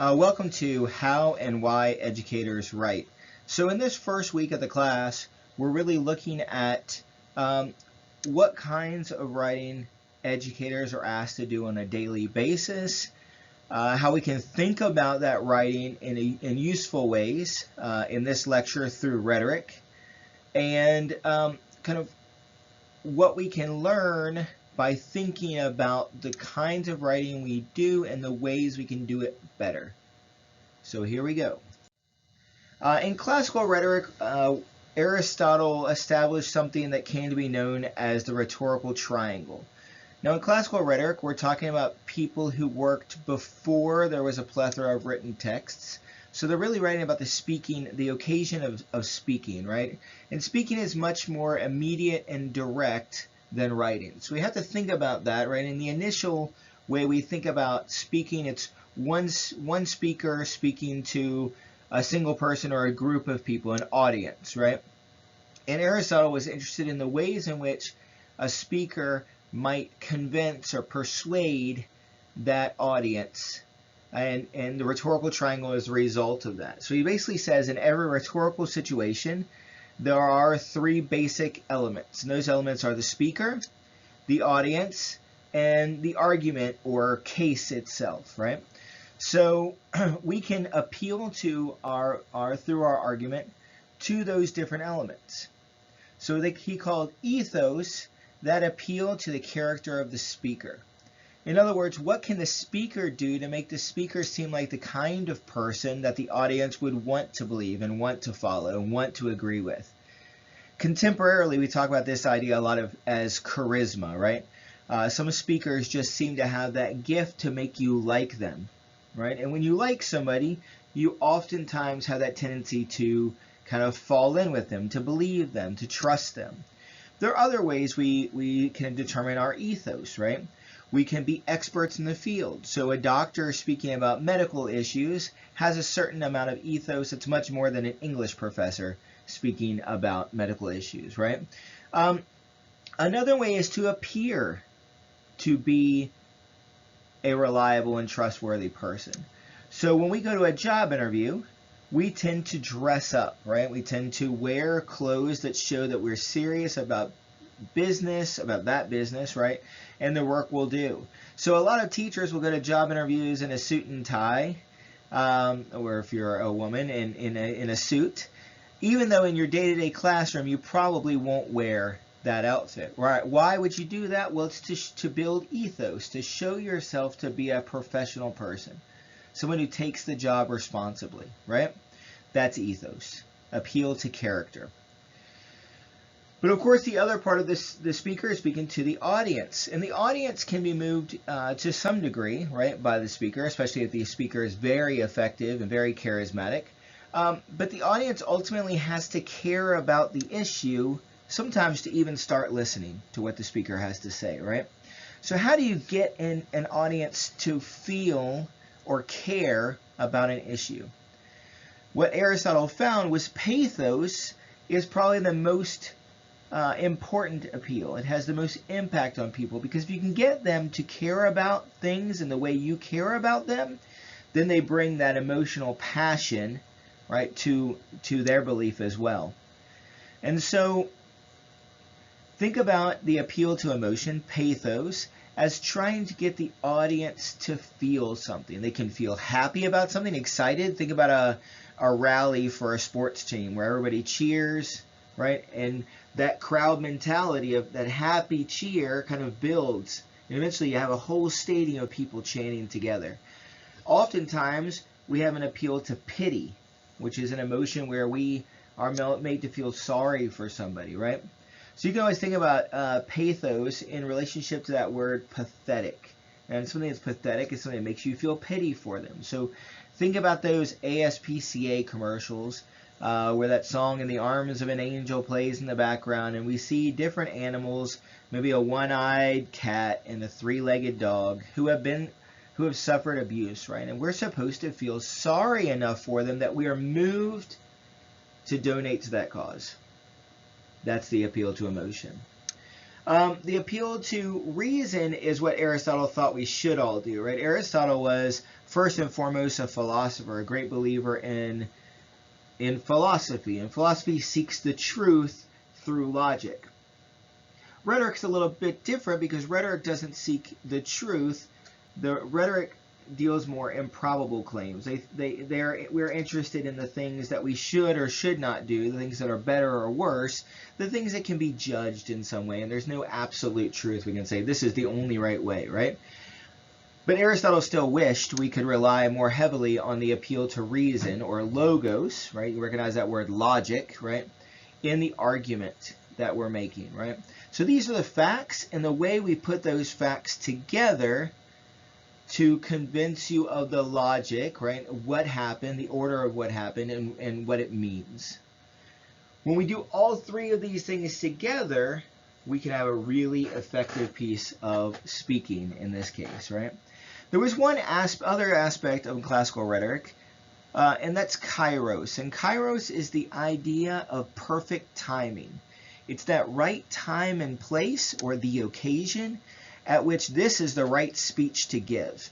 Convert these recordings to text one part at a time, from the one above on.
Welcome to How and Why Educators Write. So in this first week of the class, we're really looking at what kinds of writing educators are asked to do on a daily basis, how we can think about that writing in useful ways in this lecture through rhetoric, and kind of what we can learn by thinking about the kinds of writing we do and the ways we can do it better. So here we go. In classical rhetoric, Aristotle established something that came to be known as the rhetorical triangle. Now in classical rhetoric, we're talking about people who worked before there was a plethora of written texts. So they're really writing about the occasion of speaking, right? And speaking is much more immediate and direct than writing. So we have to think about that, right? In the initial way we think about speaking, it's one speaker speaking to a single person or a group of people, an audience, right? And Aristotle was interested in the ways in which a speaker might convince or persuade that audience, and the rhetorical triangle is a result of that. So he basically says in every rhetorical situation, there are three basic elements. And those elements are the speaker, the audience, and the argument or case itself, right? So we can appeal to through our argument to those different elements. So he called ethos that appeal to the character of the speaker. In other words, what can the speaker do to make the speaker seem like the kind of person that the audience would want to believe and want to follow and want to agree with? Contemporarily, we talk about this idea a lot as charisma, right? Some speakers just seem to have that gift to make you like them, right? And when you like somebody, you oftentimes have that tendency to kind of fall in with them, to believe them, to trust them. There are other ways we can determine our ethos, right? We can be experts in the field. So a doctor speaking about medical issues has a certain amount of ethos. It's much more than an English professor speaking about medical issues, right? Another way is to appear to be a reliable and trustworthy person. So when we go to a job interview, we tend to dress up, right? We tend to wear clothes that show that we're serious about business, about that business, right? And the work we'll do. So a lot of teachers will go to job interviews in a suit and tie, or if you're a woman, in a suit, even though in your day-to-day classroom you probably won't wear that outfit, right? Why would you do that? Well, it's to build ethos, to show yourself to be a professional person, someone who takes the job responsibly, right? That's ethos, appeal to character. But of course, the other part of this, the speaker is speaking to the audience, and the audience can be moved to some degree, right, by the speaker, especially if the speaker is very effective and very charismatic. But the audience ultimately has to care about the issue, sometimes to even start listening to what the speaker has to say, right? So how do you get an audience to feel or care about an issue? What Aristotle found was pathos is probably the most important appeal. It has the most impact on people, because if you can get them to care about things in the way you care about them, then they bring that emotional passion, right, to their belief as well. And so think about the appeal to emotion, pathos, as trying to get the audience to feel something. They can feel happy about something, excited. Think about a rally for a sports team where everybody cheers, right? And that crowd mentality of that happy cheer kind of builds. And eventually you have a whole stadium of people chanting together. Oftentimes we have an appeal to pity, which is an emotion where we are made to feel sorry for somebody, right? So you can always think about pathos in relationship to that word pathetic. And something that's pathetic is something that makes you feel pity for them. So think about those ASPCA commercials where that song "In the Arms of an Angel" plays in the background, and we see different animals, maybe a one-eyed cat and a three-legged dog, who have suffered abuse, right? And we're supposed to feel sorry enough for them that we are moved to donate to that cause. That's the appeal to emotion. The appeal to reason is what Aristotle thought we should all do, right? Aristotle was first and foremost a philosopher, a great believer in philosophy, and philosophy seeks the truth through logic. Rhetoric's a little bit different because rhetoric doesn't seek the truth. The rhetoric deals more in probable claims. We're interested in the things that we should or should not do, the things that are better or worse, the things that can be judged in some way, and there's no absolute truth we can say this is the only right way, right? But Aristotle still wished we could rely more heavily on the appeal to reason, or logos, right? You recognize that word, logic, right? In the argument that we're making, right? So these are the facts, and the way we put those facts together to convince you of the logic, right? What happened, the order of what happened, and what it means. When we do all three of these things together, we can have a really effective piece of speaking in this case, right? There was one other aspect of classical rhetoric, and that's kairos. And kairos is the idea of perfect timing. It's that right time and place, or the occasion, at which this is the right speech to give.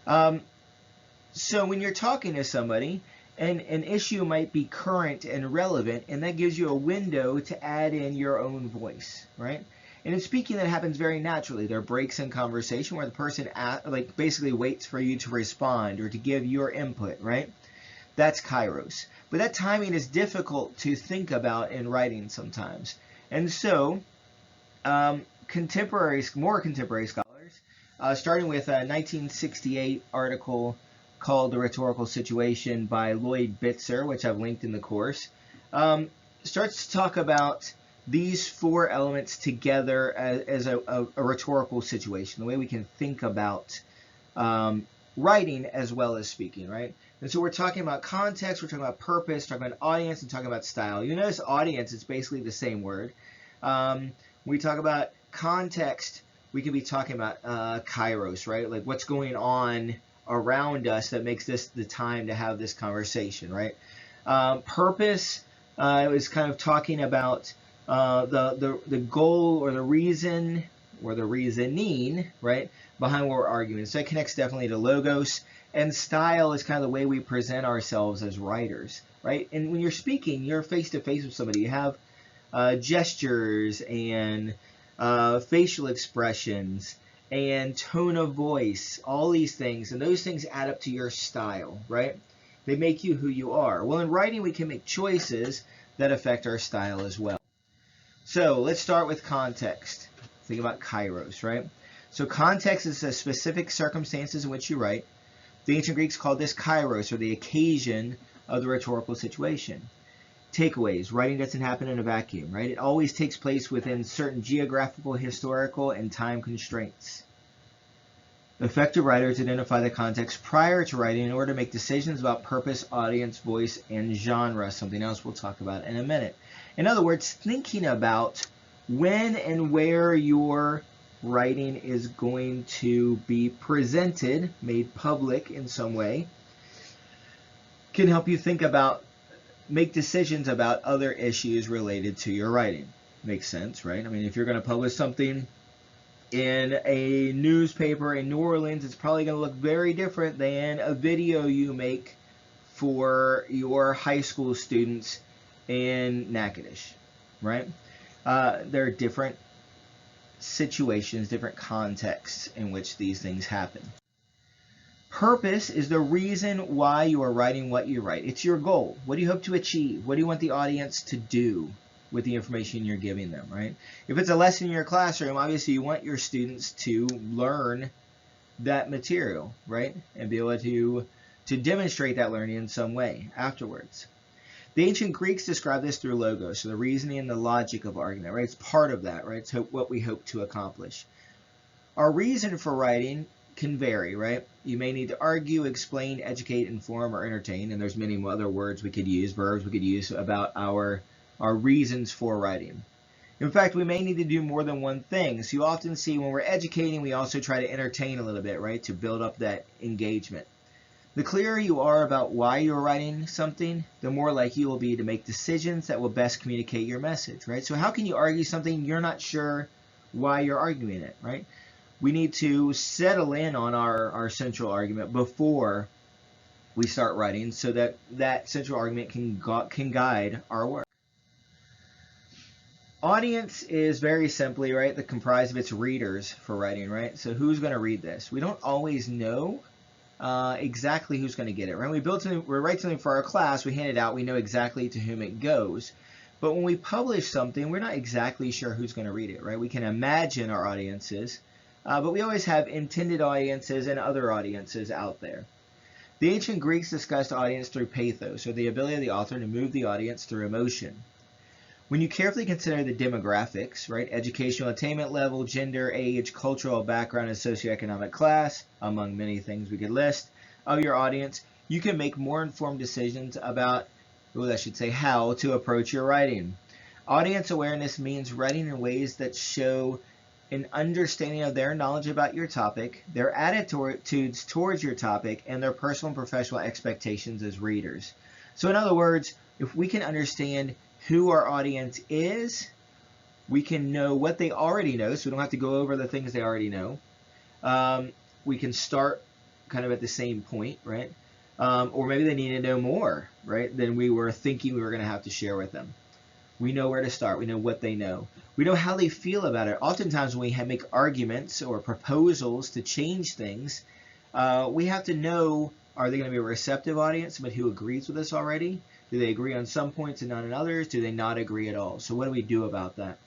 So when you're talking to somebody, and an issue might be current and relevant, and that gives you a window to add in your own voice, right? And in speaking, that happens very naturally. There are breaks in conversation where the person basically waits for you to respond or to give your input, right? That's kairos. But that timing is difficult to think about in writing sometimes. And so, more contemporary scholars, starting with a 1968 article called The Rhetorical Situation by Lloyd Bitzer, which I've linked in the course, starts to talk about these four elements together as a rhetorical situation, the way we can think about writing as well as speaking, right? And so we're talking about context, we're talking about purpose, talking about audience, and talking about style. You notice audience is basically the same word. When we talk about context, we could be talking about kairos, right? Like what's going on around us that makes this the time to have this conversation, right? Purpose is kind of talking about the goal or the reason or the reasoning, right, behind what we're arguing. So it connects definitely to logos. And style is kind of the way we present ourselves as writers, right? And when you're speaking, you're face to face with somebody. You have gestures and facial expressions and tone of voice, all these things, and those things add up to your style, right? They make you who you are. Well, in writing, we can make choices that affect our style as well. So let's start with context. Think about kairos, right? So context is the specific circumstances in which you write. The ancient Greeks called this kairos, or the occasion of the rhetorical situation. Takeaways. Writing doesn't happen in a vacuum, right? It always takes place within certain geographical, historical, and time constraints. Effective writers identify the context prior to writing in order to make decisions about purpose, audience, voice, and genre, something else we'll talk about in a minute. In other words, thinking about when and where your writing is going to be presented, made public in some way, can help you make decisions about other issues related to your writing. Makes sense, right? I mean, if you're going to publish something in a newspaper in New Orleans, it's probably going to look very different than a video you make for your high school students in Natchitoches, right? There are different situations, different contexts in which these things happen. Purpose is the reason why you are writing what you write. It's your goal. What do you hope to achieve? What do you want the audience to do with the information you're giving them, right? If it's a lesson in your classroom, obviously you want your students to learn that material, right? And be able to demonstrate that learning in some way afterwards. The ancient Greeks described this through logos, so the reasoning and the logic of argument, right? It's part of that, right? It's what we hope to accomplish. Our reason for writing can vary, right? You may need to argue, explain, educate, inform, or entertain, and there's many other words we could use, verbs we could use about our reasons for writing. In fact, we may need to do more than one thing. So you often see when we're educating, we also try to entertain a little bit, right? To build up that engagement. The clearer you are about why you're writing something, the more likely you will be to make decisions that will best communicate your message, right? So how can you argue something you're not sure why you're arguing it, right? we need to settle in on our central argument before we start writing, so that that central argument can guide our work. Audience is very simply, right, the comprised of its readers for writing, right? So who's going to read this? We don't always know exactly who's going to get it, right? We write something for our class, we hand it out, we know exactly to whom it goes. But when we publish something, we're not exactly sure who's going to read it, right? We can imagine our audiences, but we always have intended audiences and other audiences out there. The ancient Greeks discussed audience through pathos, or the ability of the author to move the audience through emotion. When you carefully consider the demographics, right, educational attainment level, gender, age, cultural background, and socioeconomic class, among many things we could list, of your audience, you can make more informed decisions about, well, I should say, how to approach your writing. Audience awareness means writing in ways that show an understanding of their knowledge about your topic, their attitudes towards your topic, and their personal and professional expectations as readers. So in other words, if we can understand who our audience is, we can know what they already know, so we don't have to go over the things they already know. We can start kind of at the same point, right? Or maybe they need to know more, right, than we were thinking we were going to have to share with them. We know where to start. We know what they know. We know how they feel about it. Oftentimes when we make arguments or proposals to change things, we have to know, are they going to be a receptive audience, somebody who agrees with us already? Do they agree on some points and not on others? Do they not agree at all? So what do we do about that?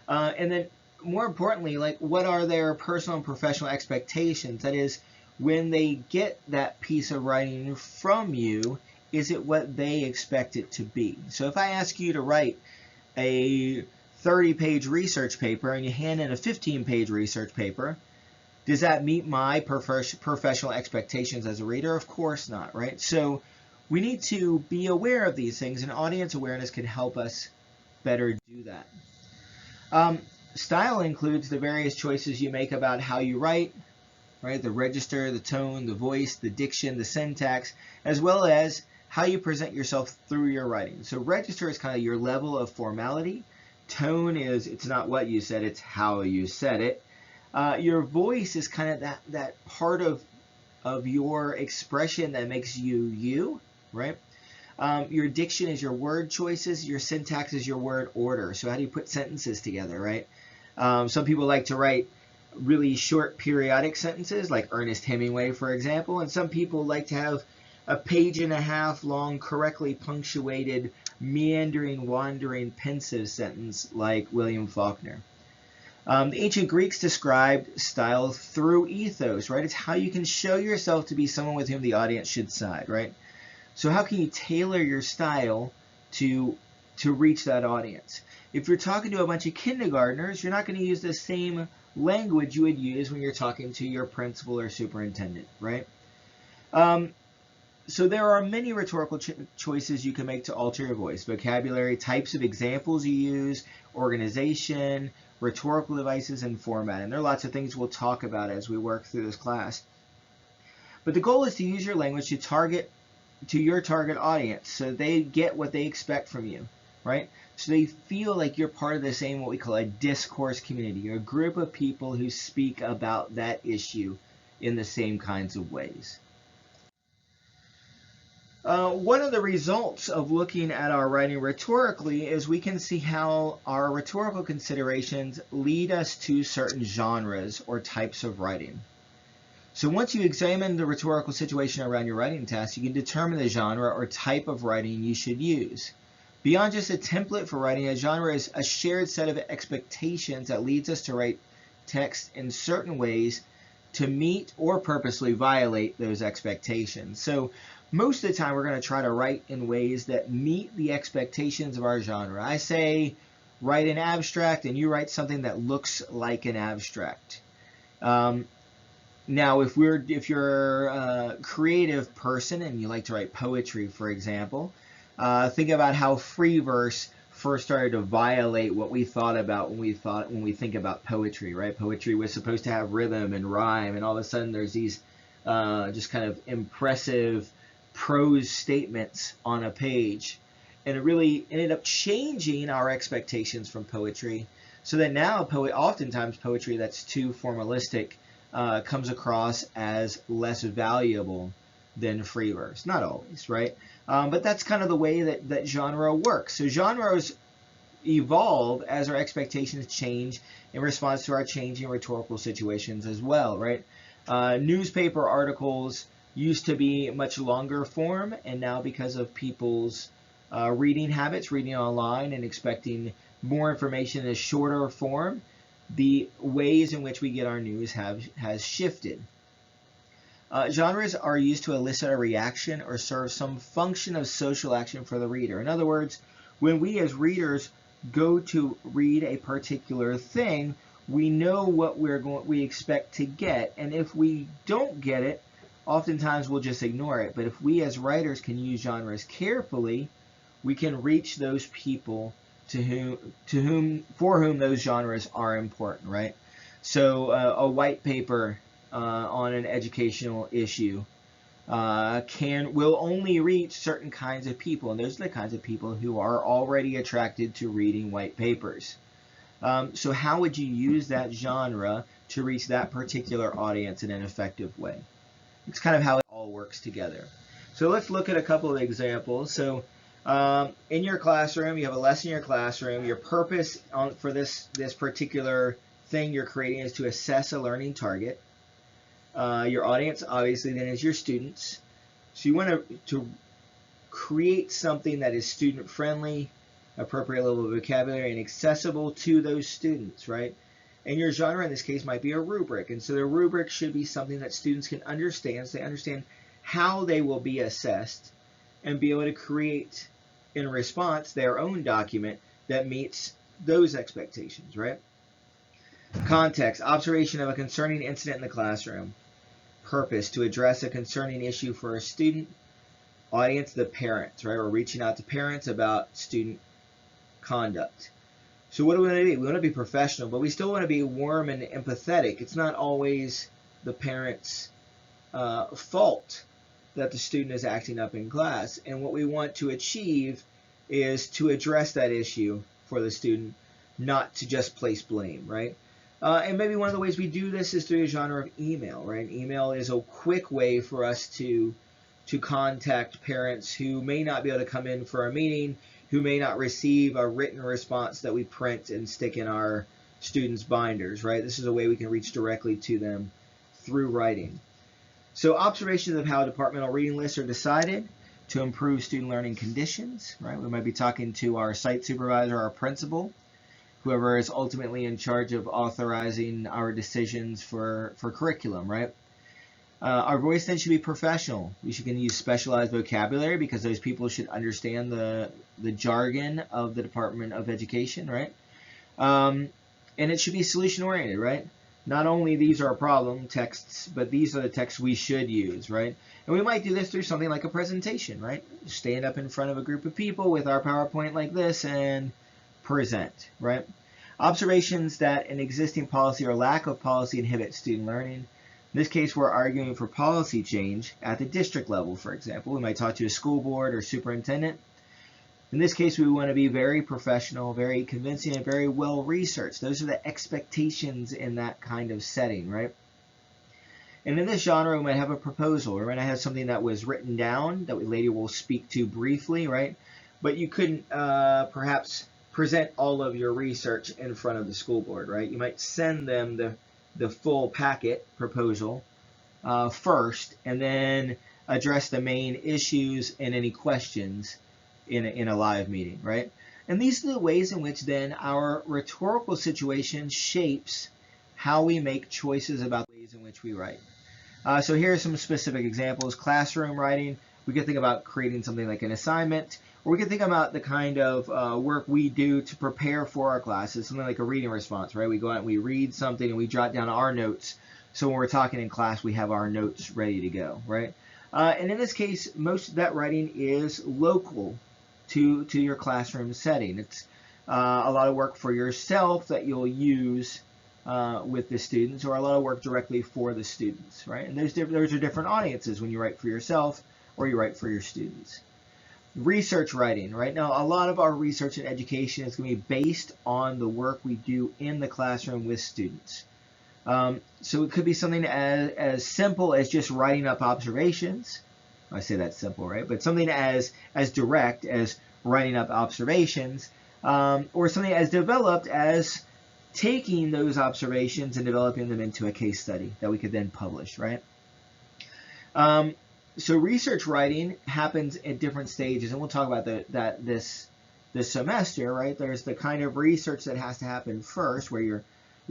And then more importantly, like, what are their personal and professional expectations? That is, when they get that piece of writing from you, is it what they expect it to be? So if I ask you to write a 30-page research paper and you hand in a 15-page research paper, does that meet my professional expectations as a reader? Of course not, right? So we need to be aware of these things, and audience awareness can help us better do that. Style includes the various choices you make about how you write, right? The register, the tone, the voice, the diction, the syntax, as well as how you present yourself through your writing. So register is kind of your level of formality. Tone is, it's not what you said, it's how you said it. Your voice is kind of that part of your expression that makes you you, right? Your diction is your word choices. Your syntax is your word order. So how do you put sentences together, right? Some people like to write really short periodic sentences, like Ernest Hemingway, for example, and some people like to have a page-and-a-half long, correctly punctuated, meandering, wandering, pensive sentence like William Faulkner. The ancient Greeks described style through ethos, right? It's how you can show yourself to be someone with whom the audience should side, right? So how can you tailor your style to reach that audience? If you're talking to a bunch of kindergartners, you're not going to use the same language you would use when you're talking to your principal or superintendent, right? So there are many rhetorical choices you can make to alter your voice: vocabulary, types of examples you use, organization, rhetorical devices, and format. And there are lots of things we'll talk about as we work through this class. But the goal is to use your language to your target audience, so they get what they expect from you, right? So they feel like you're part of the same, what we call a discourse community. You're a group of people who speak about that issue in the same kinds of ways. One of the results of looking at our writing rhetorically is we can see how our rhetorical considerations lead us to certain genres or types of writing. So once you examine the rhetorical situation around your writing task, you can determine the genre or type of writing you should use. Beyond just a template for writing, a genre is a shared set of expectations that leads us to write text in certain ways to meet or purposely violate those expectations. So most of the time we're going to try to write in ways that meet the expectations of our genre. I say write an abstract and you write something that looks like an abstract. Now if you're a creative person and you like to write poetry, for example, think about how free verse first started to violate what we thought about when we think about poetry, right? Poetry was supposed to have rhythm and rhyme, and all of a sudden there's these just kind of impressive prose statements on a page, and it really ended up changing our expectations from poetry. So that now oftentimes poetry that's too formalistic comes across as less valuable than free verse. Not always, right? But that's kind of the way that genre works. So genres evolve as our expectations change in response to our changing rhetorical situations as well, right? Newspaper articles used to be much longer form, and now because of people's reading habits, reading online and expecting more information in a shorter form, the ways in which we get our news has shifted. Genres are used to elicit a reaction or serve some function of social action for the reader. In other words, when we as readers go to read a particular thing, we know what we expect to get, and if we don't get it, oftentimes we'll just ignore it. But if we as writers can use genres carefully, we can reach those people for whom those genres are important, right? So a white paper on an educational issue will only reach certain kinds of people, and those are the kinds of people who are already attracted to reading white papers. So how would you use that genre to reach that particular audience in an effective way? It's kind of how it all works together. So let's look at a couple of examples. So in your classroom, you have a lesson in your classroom. Your purpose for this particular thing you're creating is to assess a learning target. Your audience, obviously, then is your students. So you want to create something that is student-friendly, appropriate level of vocabulary, and accessible to those students, right? And your genre in this case might be a rubric. And so the rubric should be something that students can understand, so they understand how they will be assessed and be able to create, in response, their own document that meets those expectations, right? Context, observation of a concerning incident in the classroom. Purpose, to address a concerning issue for a student. Audience, the parents, right? We're reaching out to parents about student conduct. So what do we want to be? We want to be professional, but we still want to be warm and empathetic. It's not always the parent's fault that the student is acting up in class. And what we want to achieve is to address that issue for the student, not to just place blame, right? And maybe one of the ways we do this is through a genre of email, right? Email is a quick way for us to contact parents who may not be able to come in for a meeting, who may not receive a written response that we print and stick in our students' binders, right? This is a way we can reach directly to them through writing. So observations of how departmental reading lists are decided to improve student learning conditions, right? We might be talking to our site supervisor, our principal, whoever is ultimately in charge of authorizing our decisions for curriculum, right? Our voice then should be professional. We should use specialized vocabulary because those people should understand the jargon of the Department of Education, right? And it should be solution-oriented, right? Not only these are problem texts, but these are the texts we should use, right? And we might do this through something like a presentation, right? Stand up in front of a group of people with our PowerPoint like this and present, right? Observations that an existing policy or lack of policy inhibit student learning. In this case, we're arguing for policy change at the district level, for example. We might talk to a school board or superintendent. In this case, we want to be very professional, very convincing, and very well researched. Those are the expectations in that kind of setting, right? And in this genre, we might have a proposal. We might have something that was written down that we later will speak to briefly, right? But you couldn't perhaps present all of your research in front of the school board, right? You might send them the full packet proposal first, and then address the main issues and any questions in a live meeting, right? And these are the ways in which then our rhetorical situation shapes how we make choices about the ways in which we write. So here are some specific examples. Classroom writing, we could think about creating something like an assignment, or we could think about the kind of work we do to prepare for our classes, something like a reading response, right? We go out and we read something and we jot down our notes, so when we're talking in class, we have our notes ready to go, right? And in this case, most of that writing is local to your classroom setting. It's a lot of work for yourself that you'll use with the students, or a lot of work directly for the students, right? And those are different audiences when you write for yourself or you write for your students. Research writing. Right now, a lot of our research in education is going to be based on the work we do in the classroom with students. So it could be something as simple as just writing up observations. I say that's simple, right? But something as direct as writing up observations, or something as developed as taking those observations and developing them into a case study that we could then publish, right? So research writing happens at different stages, and we'll talk about that this semester, right? There's the kind of research that has to happen first, where you're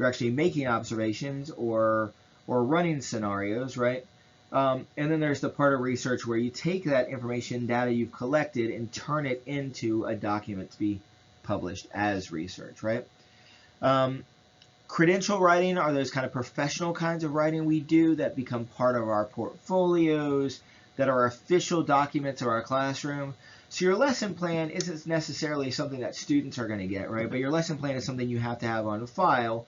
actually making observations or running scenarios, right? And then there's the part of research where you take that information, data you've collected, and turn it into a document to be published as research, right? Credential writing are those kind of professional kinds of writing we do that become part of our portfolios, that are official documents of our classroom. So your lesson plan isn't necessarily something that students are going to get, right? But your lesson plan is something you have to have on file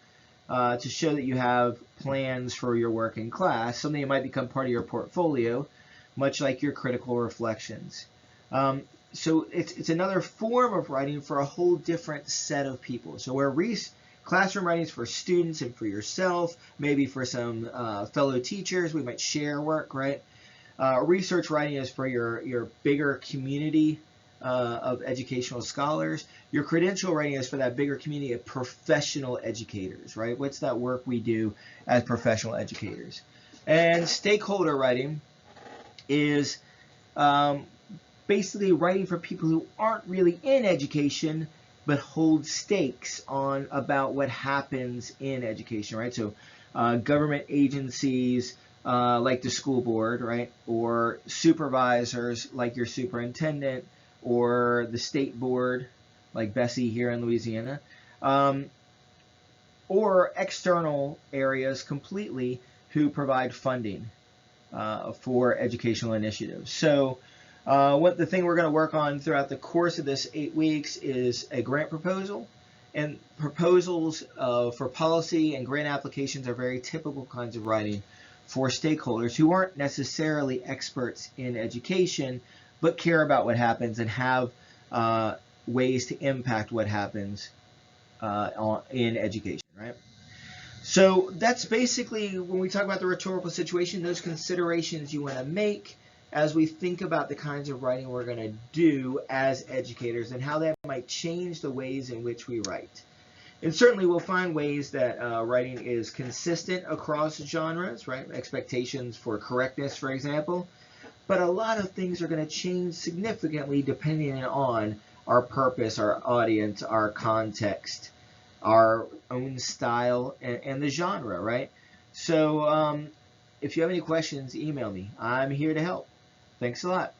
to show that you have plans for your work in class, something that might become part of your portfolio, much like your critical reflections. So it's another form of writing for a whole different set of people. So where classroom writing is for students and for yourself, maybe for some fellow teachers, we might share work, right? Research writing is for your bigger community of educational scholars. Your credential writing is for that bigger community of professional educators, right? What's that work we do as professional educators? And stakeholder writing is basically writing for people who aren't really in education, but hold stakes about what happens in education, right? So government agencies, like the school board, right? Or supervisors like your superintendent, or the state board like Bessie here in Louisiana, or external areas completely who provide funding for educational initiatives. So the thing we're going to work on throughout the course of this 8 weeks is a grant proposal. And proposals for policy and grant applications are very typical kinds of writing for stakeholders who aren't necessarily experts in education, but care about what happens and have ways to impact what happens in education, right? So that's basically, when we talk about the rhetorical situation, those considerations you want to make as we think about the kinds of writing we're going to do as educators and how that might change the ways in which we write. And certainly we'll find ways that writing is consistent across genres, right? Expectations for correctness, for example. But a lot of things are going to change significantly depending on our purpose, our audience, our context, our own style, and the genre, right? So if you have any questions, email me. I'm here to help. Thanks a lot.